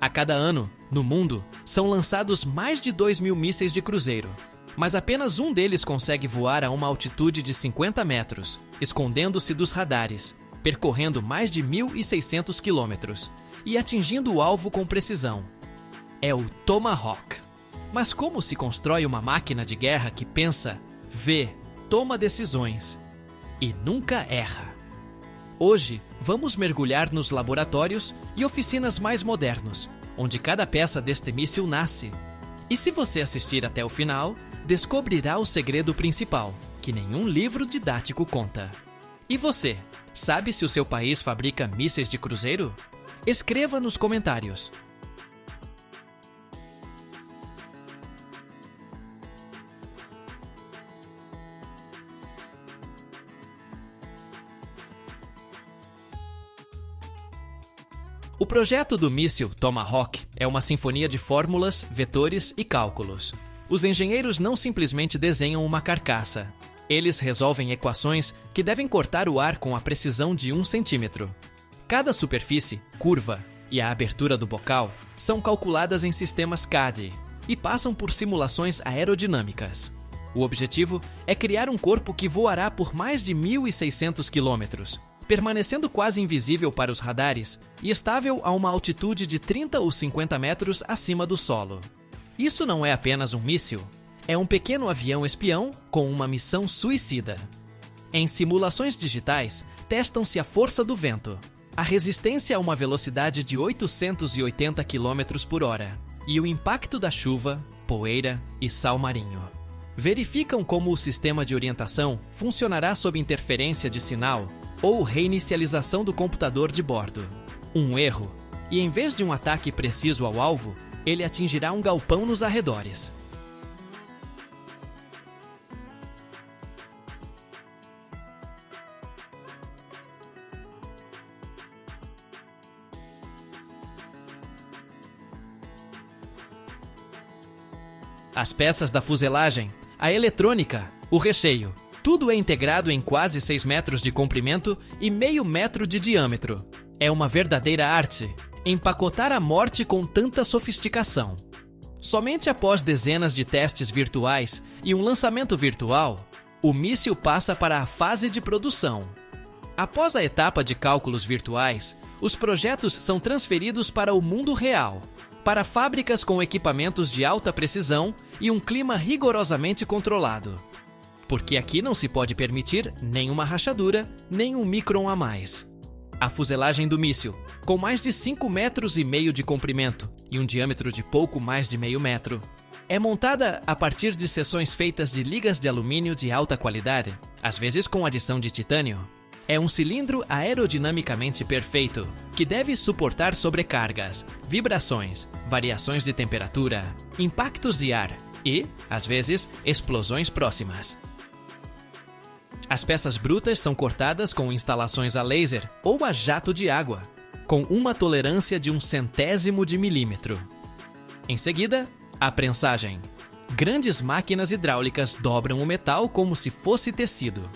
A cada ano, no mundo, são lançados mais de 2.000 mísseis de cruzeiro, mas apenas um deles consegue voar a uma altitude de 50 metros, escondendo-se dos radares, percorrendo mais de 1.600 quilômetros e atingindo o alvo com precisão. É o Tomahawk. Mas como se constrói uma máquina de guerra que pensa, vê, toma decisões e nunca erra? Hoje, vamos mergulhar nos laboratórios e oficinas mais modernos, onde cada peça deste míssil nasce. E se você assistir até o final, descobrirá o segredo principal, que nenhum livro didático conta. E você, sabe se o seu país fabrica mísseis de cruzeiro? Escreva nos comentários. O projeto do míssil Tomahawk é uma sinfonia de fórmulas, vetores e cálculos. Os engenheiros não simplesmente desenham uma carcaça. Eles resolvem equações que devem cortar o ar com a precisão de 1 centímetro. Cada superfície, curva e a abertura do bocal são calculadas em sistemas CAD e passam por simulações aerodinâmicas. O objetivo é criar um corpo que voará por mais de 1.600 quilômetros, permanecendo quase invisível para os radares e estável a uma altitude de 30 ou 50 metros acima do solo. Isso não é apenas um míssil, é um pequeno avião espião com uma missão suicida. Em simulações digitais, testam-se a força do vento, a resistência a uma velocidade de 880 km por hora e o impacto da chuva, poeira e sal marinho. Verificam como o sistema de orientação funcionará sob interferência de sinal ou reinicialização do computador de bordo. Um erro, e em vez de um ataque preciso ao alvo, ele atingirá um galpão nos arredores. As peças da fuselagem, a eletrônica, o recheio, tudo é integrado em quase 6 metros de comprimento e meio metro de diâmetro. É uma verdadeira arte empacotar a morte com tanta sofisticação. Somente após dezenas de testes virtuais e um lançamento virtual, o míssil passa para a fase de produção. Após a etapa de cálculos virtuais, os projetos são transferidos para o mundo real, para fábricas com equipamentos de alta precisão e um clima rigorosamente controlado. Porque aqui não se pode permitir nenhuma rachadura, nem um micron a mais. A fuselagem do míssil, com mais de 5,5 metros de comprimento e um diâmetro de pouco mais de meio metro, é montada a partir de seções feitas de ligas de alumínio de alta qualidade, às vezes com adição de titânio. É um cilindro aerodinamicamente perfeito, que deve suportar sobrecargas, vibrações, variações de temperatura, impactos de ar e, às vezes, explosões próximas. As peças brutas são cortadas com instalações a laser ou a jato de água, com uma tolerância de 1/100º de milímetro. Em seguida, a prensagem. Grandes máquinas hidráulicas dobram o metal como se fosse tecido.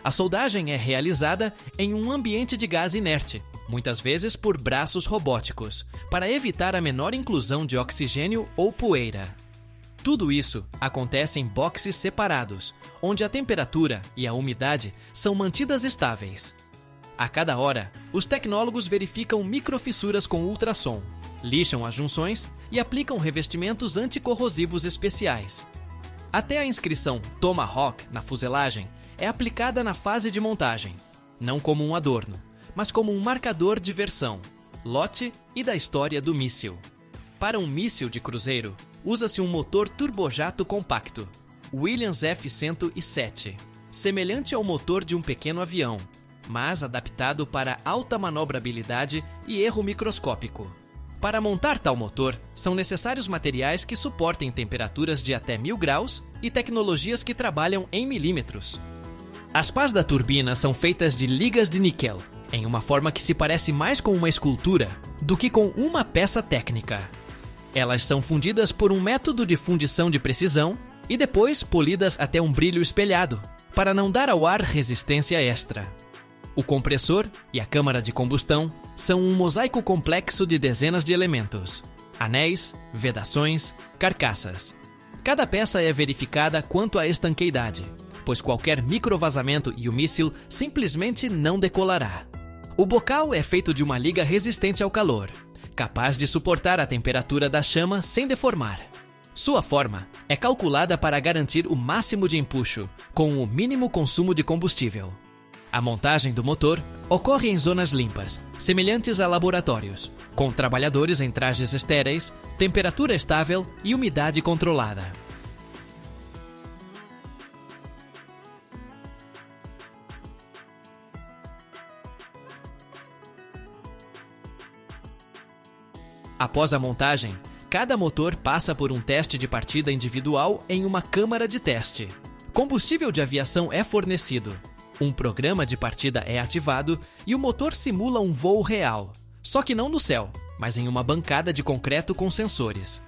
A soldagem é realizada em um ambiente de gás inerte, muitas vezes por braços robóticos, para evitar a menor inclusão de oxigênio ou poeira. Tudo isso acontece em boxes separados, onde a temperatura e a umidade são mantidas estáveis. A cada hora, os tecnólogos verificam microfissuras com ultrassom, lixam as junções e aplicam revestimentos anticorrosivos especiais. Até a inscrição Tomahawk na fuselagem é aplicada na fase de montagem, não como um adorno, mas como um marcador de versão, lote e da história do míssil. Para um míssil de cruzeiro, usa-se um motor turbojato compacto, Williams F-107, semelhante ao motor de um pequeno avião, mas adaptado para alta manobrabilidade e erro microscópico. Para montar tal motor, são necessários materiais que suportem temperaturas de até 1000 graus e tecnologias que trabalham em milímetros. As pás da turbina são feitas de ligas de níquel, em uma forma que se parece mais com uma escultura do que com uma peça técnica. Elas são fundidas por um método de fundição de precisão e depois polidas até um brilho espelhado, para não dar ao ar resistência extra. O compressor e a câmara de combustão são um mosaico complexo de dezenas de elementos: anéis, vedações, carcaças. Cada peça é verificada quanto à estanqueidade, pois qualquer microvazamento e o míssil simplesmente não decolará. O bocal é feito de uma liga resistente ao calor, capaz de suportar a temperatura da chama sem deformar. Sua forma é calculada para garantir o máximo de empuxo, com o mínimo consumo de combustível. A montagem do motor ocorre em zonas limpas, semelhantes a laboratórios, com trabalhadores em trajes estéreis, temperatura estável e umidade controlada. Após a montagem, cada motor passa por um teste de partida individual em uma câmara de teste. Combustível de aviação é fornecido. Um programa de partida é ativado e o motor simula um voo real, só que não no céu, mas em uma bancada de concreto com sensores.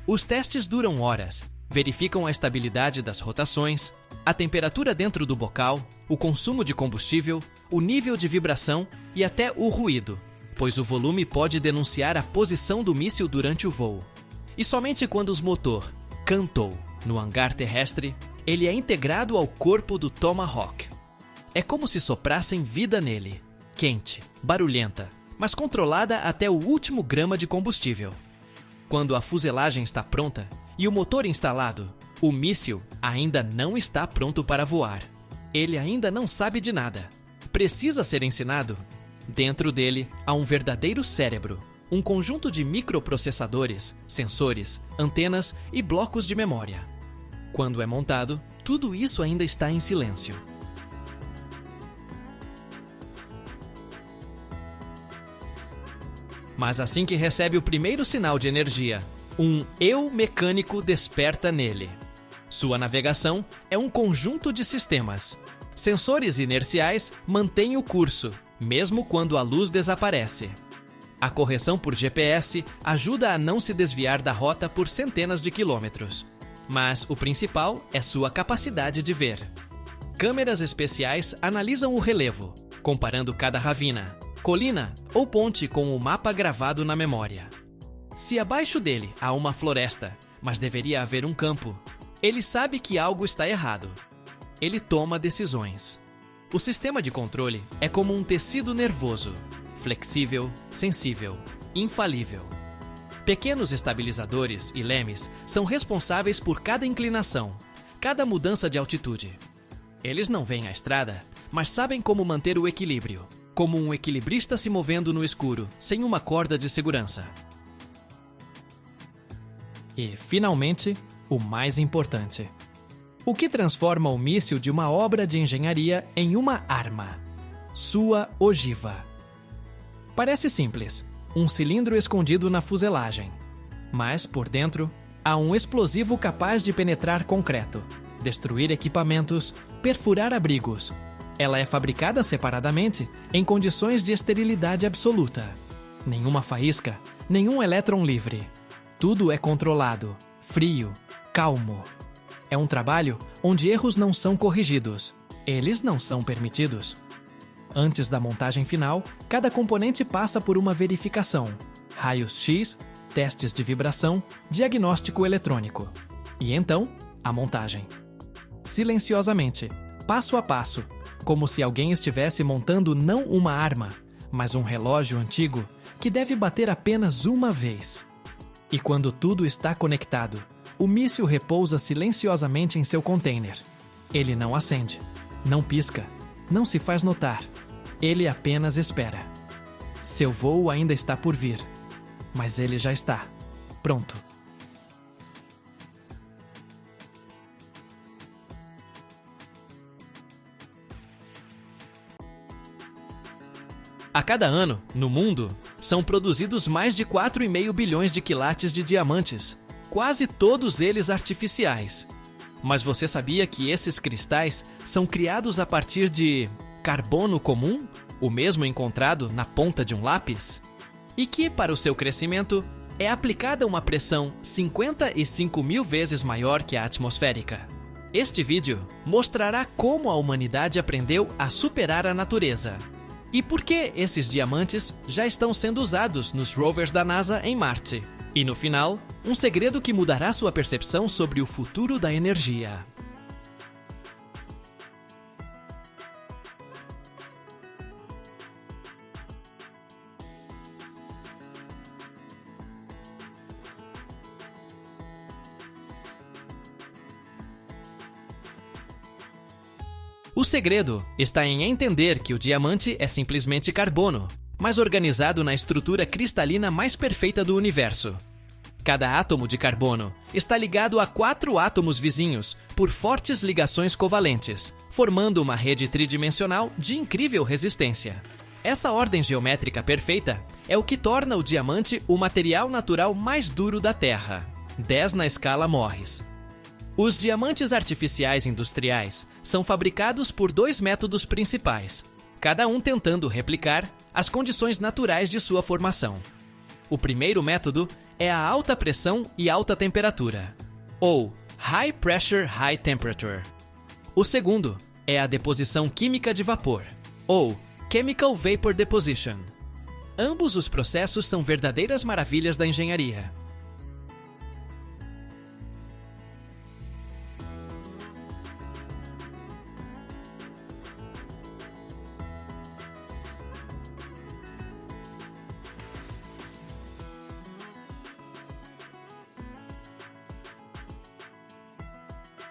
Os testes duram horas, verificam a estabilidade das rotações, a temperatura dentro do bocal, o consumo de combustível, o nível de vibração e até o ruído, pois o volume pode denunciar a posição do míssil durante o voo. E somente quando o motor cantou no hangar terrestre, ele é integrado ao corpo do Tomahawk. É como se soprassem vida nele, quente, barulhenta, mas controlada até o último grama de combustível. Quando a fuselagem está pronta e o motor instalado, o míssil ainda não está pronto para voar. Ele ainda não sabe de nada. Precisa ser ensinado. Dentro dele há um verdadeiro cérebro, um conjunto de microprocessadores, sensores, antenas e blocos de memória. Quando é montado, tudo isso ainda está em silêncio. Mas assim que recebe o primeiro sinal de energia, um eu mecânico desperta nele. Sua navegação é um conjunto de sistemas. Sensores inerciais mantêm o curso, mesmo quando a luz desaparece. A correção por GPS ajuda a não se desviar da rota por centenas de quilômetros. Mas o principal é sua capacidade de ver. Câmeras especiais analisam o relevo, comparando cada ravina, colina ou ponte com o mapa gravado na memória. Se abaixo dele há uma floresta, mas deveria haver um campo, ele sabe que algo está errado. Ele toma decisões. O sistema de controle é como um tecido nervoso, flexível, sensível, infalível. Pequenos estabilizadores e lemes são responsáveis por cada inclinação, cada mudança de altitude. Eles não veem a estrada, mas sabem como manter o equilíbrio, como um equilibrista se movendo no escuro, sem uma corda de segurança. E, finalmente, o mais importante. O que transforma o míssil de uma obra de engenharia em uma arma? Sua ogiva. Parece simples, um cilindro escondido na fuselagem. Mas, por dentro, há um explosivo capaz de penetrar concreto, destruir equipamentos, perfurar abrigos. Ela é fabricada separadamente, em condições de esterilidade absoluta. Nenhuma faísca, nenhum elétron livre. Tudo é controlado, frio, calmo. É um trabalho onde erros não são corrigidos. Eles não são permitidos. Antes da montagem final, cada componente passa por uma verificação. Raios-X, testes de vibração, diagnóstico eletrônico. E então, a montagem. Silenciosamente, passo a passo, como se alguém estivesse montando não uma arma, mas um relógio antigo que deve bater apenas uma vez. E quando tudo está conectado, o míssil repousa silenciosamente em seu container. Ele não acende, não pisca, não se faz notar. Ele apenas espera. Seu voo ainda está por vir, mas ele já está pronto. A cada ano, no mundo, são produzidos mais de 4,5 bilhões de quilates de diamantes, quase todos eles artificiais. Mas você sabia que esses cristais são criados a partir de carbono comum, o mesmo encontrado na ponta de um lápis? E que, para o seu crescimento, é aplicada uma pressão 55 mil vezes maior que a atmosférica. Este vídeo mostrará como a humanidade aprendeu a superar a natureza E por que esses diamantes já estão sendo usados nos rovers da NASA em Marte? E no final, um segredo que mudará sua percepção sobre o futuro da energia. O segredo está em entender que o diamante é simplesmente carbono, mas organizado na estrutura cristalina mais perfeita do universo. Cada átomo de carbono está ligado a 4 átomos vizinhos por fortes ligações covalentes, formando uma rede tridimensional de incrível resistência. Essa ordem geométrica perfeita é o que torna o diamante o material natural mais duro da Terra, 10 na escala Mohs. Os diamantes artificiais industriais são fabricados por 2 métodos principais, cada um tentando replicar as condições naturais de sua formação. O primeiro método é a alta pressão e alta temperatura, ou High Pressure High Temperature. O segundo é a deposição química de vapor, ou Chemical Vapor Deposition. Ambos os processos são verdadeiras maravilhas da engenharia.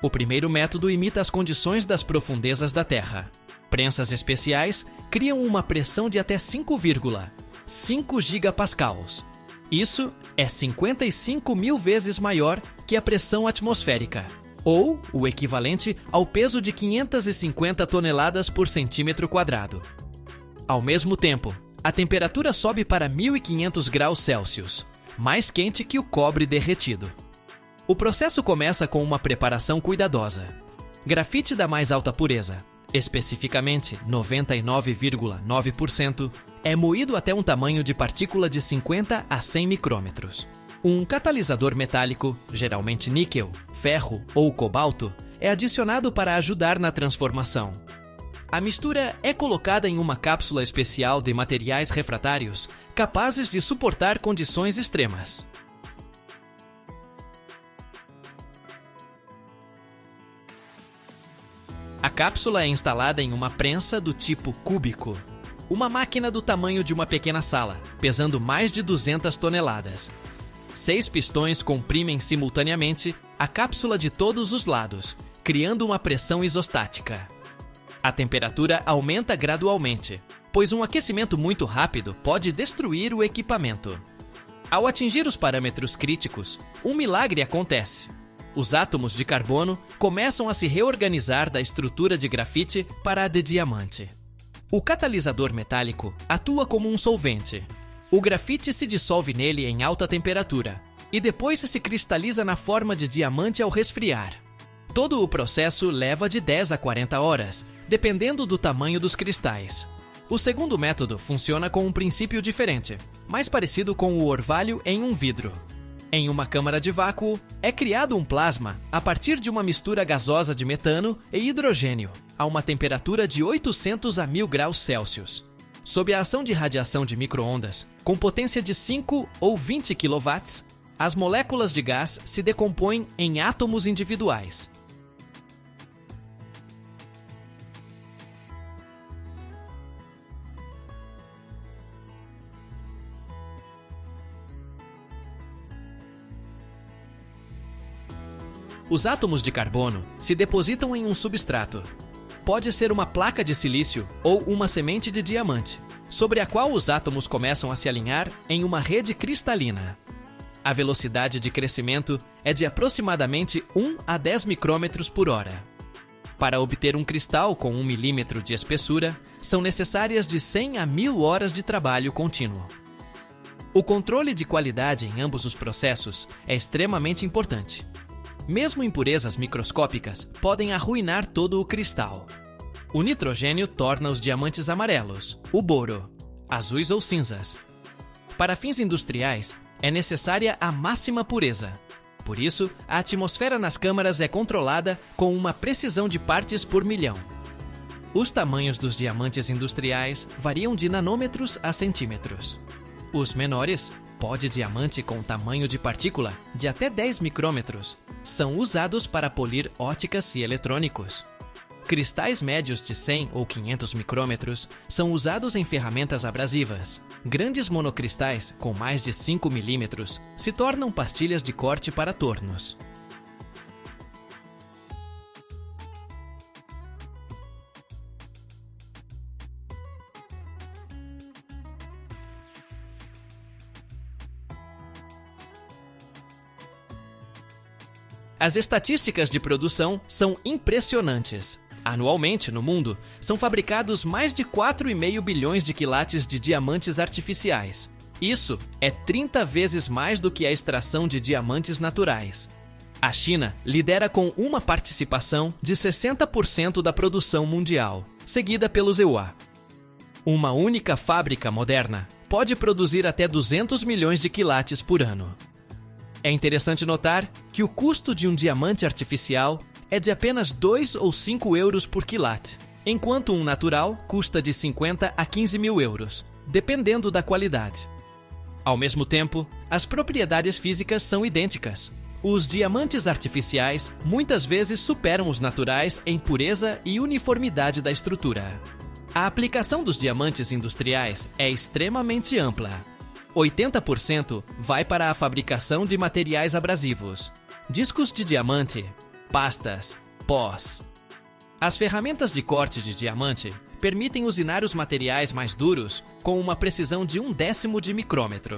O primeiro método imita as condições das profundezas da Terra. Prensas especiais criam uma pressão de até 5,5 gigapascals. Isso é 55.000 vezes maior que a pressão atmosférica, ou o equivalente ao peso de 550 toneladas por centímetro quadrado. Ao mesmo tempo, a temperatura sobe para 1.500 graus Celsius, mais quente que o cobre derretido. O processo começa com uma preparação cuidadosa. Grafite da mais alta pureza, especificamente 99,9%, é moído até um tamanho de partícula de 50 a 100 micrômetros. Um catalisador metálico, geralmente níquel, ferro ou cobalto, é adicionado para ajudar na transformação. A mistura é colocada em uma cápsula especial de materiais refratários capazes de suportar condições extremas. A cápsula é instalada em uma prensa do tipo cúbico, uma máquina do tamanho de uma pequena sala, pesando mais de 200 toneladas. 6 pistões comprimem simultaneamente a cápsula de todos os lados, criando uma pressão isostática. A temperatura aumenta gradualmente, pois um aquecimento muito rápido pode destruir o equipamento. Ao atingir os parâmetros críticos, um milagre acontece. Os átomos de carbono começam a se reorganizar da estrutura de grafite para a de diamante. O catalisador metálico atua como um solvente. O grafite se dissolve nele em alta temperatura e depois se cristaliza na forma de diamante ao resfriar. Todo o processo leva de 10 a 40 horas, dependendo do tamanho dos cristais. O segundo método funciona com um princípio diferente, mais parecido com o orvalho em um vidro. Em uma câmara de vácuo, é criado um plasma a partir de uma mistura gasosa de metano e hidrogênio, a uma temperatura de 800 a 1000 graus Celsius. Sob a ação de radiação de micro-ondas, com potência de 5 ou 20 kW, as moléculas de gás se decompõem em átomos individuais. Os átomos de carbono se depositam em um substrato. Pode ser uma placa de silício ou uma semente de diamante, sobre a qual os átomos começam a se alinhar em uma rede cristalina. A velocidade de crescimento é de aproximadamente 1 a 10 micrômetros por hora. Para obter um cristal com 1 milímetro de espessura, são necessárias de 100 a 1000 horas de trabalho contínuo. O controle de qualidade em ambos os processos é extremamente importante. Mesmo impurezas microscópicas podem arruinar todo o cristal. O nitrogênio torna os diamantes amarelos, o boro, azuis ou cinzas. Para fins industriais, é necessária a máxima pureza. Por isso, a atmosfera nas câmaras é controlada com uma precisão de partes por milhão. Os tamanhos dos diamantes industriais variam de nanômetros a centímetros. Os menores, pó de diamante com tamanho de partícula de até 10 micrômetros, são usados para polir óticas e eletrônicos. Cristais médios de 100 ou 500 micrômetros são usados em ferramentas abrasivas. Grandes monocristais, com mais de 5 milímetros, se tornam pastilhas de corte para tornos. As estatísticas de produção são impressionantes. Anualmente, no mundo, são fabricados mais de 4,5 bilhões de quilates de diamantes artificiais. Isso é 30 vezes mais do que a extração de diamantes naturais. A China lidera com uma participação de 60% da produção mundial, seguida pelos EUA. Uma única fábrica moderna pode produzir até 200 milhões de quilates por ano. É interessante notar que o custo de um diamante artificial é de apenas 2 ou 5 euros por quilate, enquanto um natural custa de 50 a 15 mil euros, dependendo da qualidade. Ao mesmo tempo, as propriedades físicas são idênticas. Os diamantes artificiais muitas vezes superam os naturais em pureza e uniformidade da estrutura. A aplicação dos diamantes industriais é extremamente ampla. 80% vai para a fabricação de materiais abrasivos, discos de diamante, pastas, pós. As ferramentas de corte de diamante permitem usinar os materiais mais duros com uma precisão de 1/10 de micrômetro.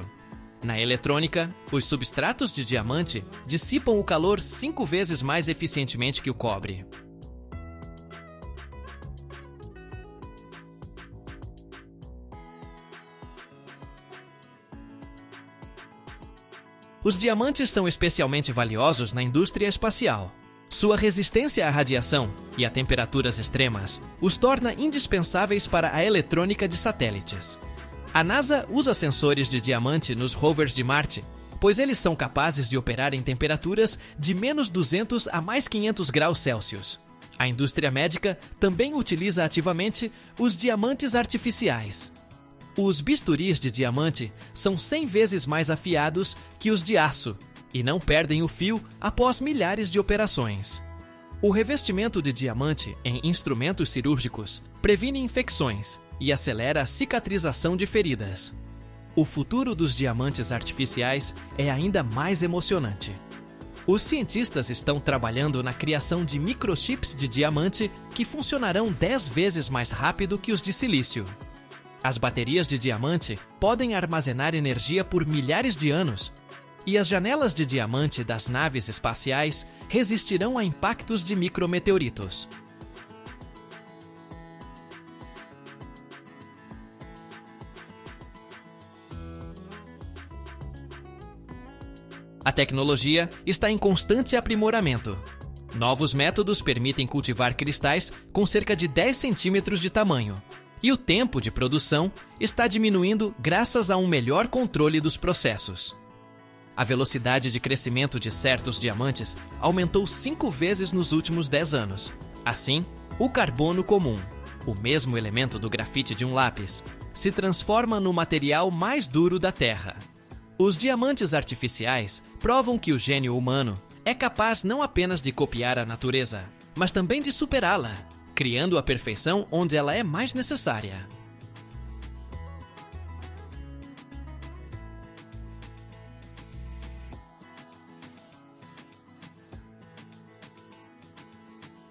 Na eletrônica, os substratos de diamante dissipam o calor 5 vezes mais eficientemente que o cobre. Os diamantes são especialmente valiosos na indústria espacial. Sua resistência à radiação e a temperaturas extremas os torna indispensáveis para a eletrônica de satélites. A NASA usa sensores de diamante nos rovers de Marte, pois eles são capazes de operar em temperaturas de menos 200 a mais 500 graus Celsius. A indústria médica também utiliza ativamente os diamantes artificiais. Os bisturis de diamante são 100 vezes mais afiados que os de aço e não perdem o fio após milhares de operações. O revestimento de diamante em instrumentos cirúrgicos previne infecções e acelera a cicatrização de feridas. O futuro dos diamantes artificiais é ainda mais emocionante. Os cientistas estão trabalhando na criação de microchips de diamante que funcionarão 10 vezes mais rápido que os de silício. As baterias de diamante podem armazenar energia por milhares de anos, e as janelas de diamante das naves espaciais resistirão a impactos de micrometeoritos. A tecnologia está em constante aprimoramento. Novos métodos permitem cultivar cristais com cerca de 10 centímetros de tamanho, e o tempo de produção está diminuindo graças a um melhor controle dos processos. A velocidade de crescimento de certos diamantes aumentou 5 vezes nos últimos 10 anos. Assim, o carbono comum, o mesmo elemento do grafite de um lápis, se transforma no material mais duro da Terra. Os diamantes artificiais provam que o gênio humano é capaz não apenas de copiar a natureza, mas também de superá-la, criando a perfeição onde ela é mais necessária.